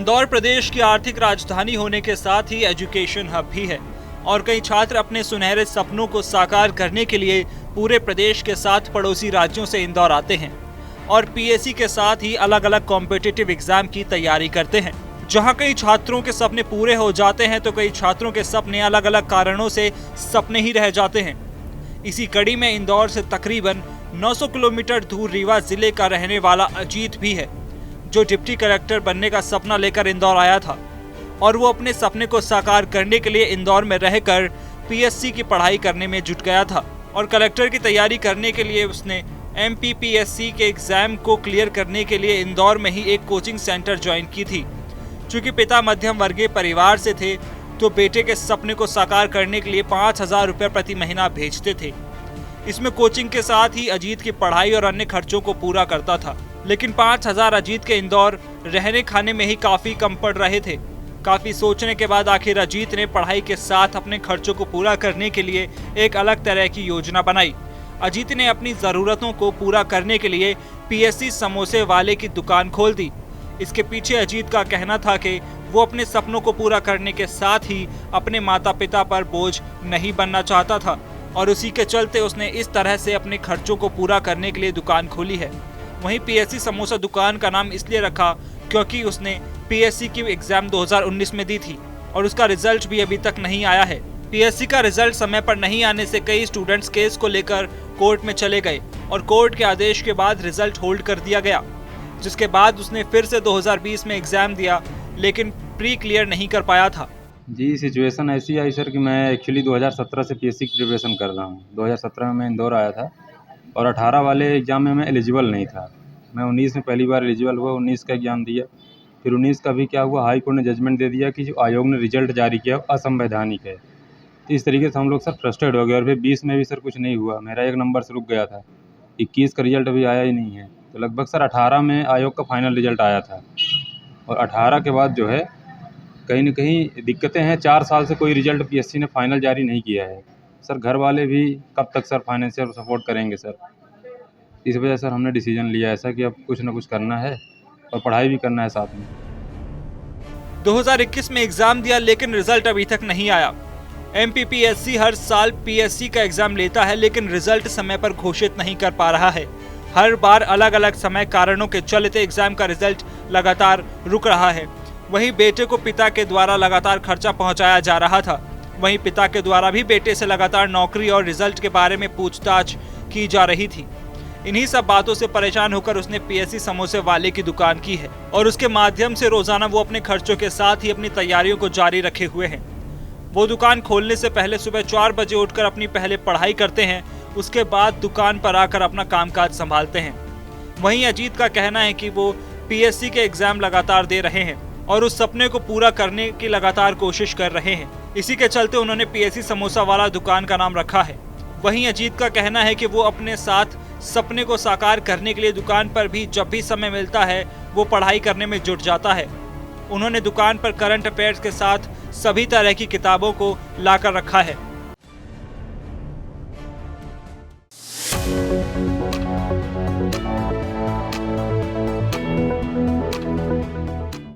इंदौर प्रदेश की आर्थिक राजधानी होने के साथ ही एजुकेशन हब भी है और कई छात्र अपने सुनहरे सपनों को साकार करने के लिए पूरे प्रदेश के साथ पड़ोसी राज्यों से इंदौर आते हैं और पीएससी के साथ ही अलग अलग कॉम्पिटिटिव एग्जाम की तैयारी करते हैं। जहां कई छात्रों के सपने पूरे हो जाते हैं तो कई छात्रों के सपने अलग अलग कारणों से सपने ही रह जाते हैं। इसी कड़ी में इंदौर से तकरीबन 900 किलोमीटर दूर रीवा जिले का रहने वाला अजीत भी है, जो डिप्टी कलेक्टर बनने का सपना लेकर इंदौर आया था और वो अपने सपने को साकार करने के लिए इंदौर में रहकर पीएससी की पढ़ाई करने में जुट गया था और कलेक्टर की तैयारी करने के लिए उसने एमपीपीएससी के एग्जाम को क्लियर करने के लिए इंदौर में ही एक कोचिंग सेंटर ज्वाइन की थी। चूंकि पिता मध्यम वर्गीय परिवार से थे तो बेटे के सपने को साकार करने के लिए 5,000 रुपये प्रति महीना भेजते थे। इसमें कोचिंग के साथ ही अजीत की पढ़ाई और अन्य खर्चों को पूरा करता था, लेकिन 5,000 अजीत के इंदौर रहने खाने में ही काफी कम पड़ रहे थे। काफी सोचने के बाद आखिर अजीत ने पढ़ाई के साथ अपने खर्चों को पूरा करने के लिए एक अलग तरह की योजना बनाई। अजीत ने अपनी जरूरतों को पूरा करने के लिए पीएससी समोसे वाले की दुकान खोल दी। इसके पीछे अजीत का कहना था कि वो अपने सपनों को पूरा करने के साथ ही अपने माता पिता पर बोझ नहीं बनना चाहता था और उसी के चलते उसने इस तरह से अपने खर्चों को पूरा करने के लिए दुकान खोली है। वहीं पीएससी समोसा दुकान का नाम इसलिए रखा क्योंकि उसने पीएससी की एग्जाम 2019 में दी थी और उसका रिजल्ट भी अभी तक नहीं आया है। पीएससी का रिजल्ट समय पर नहीं आने से कई स्टूडेंट्स केस को लेकर कोर्ट में चले गए और कोर्ट के आदेश के बाद रिजल्ट होल्ड कर दिया गया, जिसके बाद उसने फिर से 2020 में एग्जाम दिया लेकिन प्री क्लियर नहीं कर पाया था। जी, सिचुएशन ऐसी आई सर कि मैं एक्चुअली 2017 से पीएससी की प्रिपरेशन कर रहा हूँ। 2017 में मैं इंदौर आया था और 18 वाले एग्ज़ाम में मैं एलिजिबल नहीं था। मैं 19 में पहली बार एलिजिबल हुआ, 19 का एग्ज़ाम दिया। फिर 19 का भी क्या हुआ, हाई कोर्ट ने जजमेंट दे दिया कि जो आयोग ने रिजल्ट जारी किया असंवैधानिक है। तो इस तरीके से हम लोग सर फ्रस्ट्रेट हो गए और फिर 20 में भी सर कुछ नहीं हुआ, मेरा एक नंबर से रुक गया था। 21 का रिजल्ट अभी आया ही नहीं है। तो लगभग सर 18 में आयोग का फाइनल रिजल्ट आया था और 18 के बाद जो है कहीं न कहीं दिक्कतें हैं। 4 साल से कोई रिजल्ट पीएससी ने फाइनल जारी नहीं किया है। सर घर वाले भी कब तक सर फाइनेंशियल सपोर्ट करेंगे सर। इस वजह सर हमने डिसीजन लिया ऐसा कि अब कुछ ना कुछ करना है और पढ़ाई भी करना है साथ में। 2021 में एग्जाम दिया लेकिन रिजल्ट अभी तक नहीं आया। एमपीपीएससी हर साल पीएससी का एग्जाम लेता है लेकिन रिजल्ट समय पर घोषित नहीं कर पा रहा है। हर बार अलग अलग समय कारणों के चलते एग्जाम का रिजल्ट लगातार रुक रहा है। वहीं बेटे को पिता के द्वारा लगातार खर्चा पहुंचाया जा रहा था। वहीं पिता के द्वारा भी बेटे से लगातार नौकरी और रिजल्ट के बारे में पूछताछ की जा रही थी। इन्हीं सब बातों से परेशान होकर उसने पीएससी समोसे वाले की दुकान की है और उसके माध्यम से रोजाना वो अपने खर्चों के साथ ही अपनी तैयारियों को जारी रखे हुए हैं। वो दुकान खोलने से पहले सुबह 4 बजे उठकर अपनी पहले पढ़ाई करते हैं, उसके बाद दुकान पर आकर अपना कामकाज संभालते हैं। वहीं अजीत का कहना है कि वो पीएससी के एग्जाम लगातार दे रहे हैं और उस सपने को पूरा करने की लगातार कोशिश कर रहे हैं। इसी के चलते उन्होंने पीएससी समोसा वाला दुकान का नाम रखा है। वहीं अजीत का कहना है कि वो अपने साथ सपने को साकार करने के लिए दुकान पर भी जब भी समय मिलता है वो पढ़ाई करने में जुट जाता है। उन्होंने दुकान पर करंट अफेयर्स के साथ सभी तरह की किताबों को लाकर रखा है।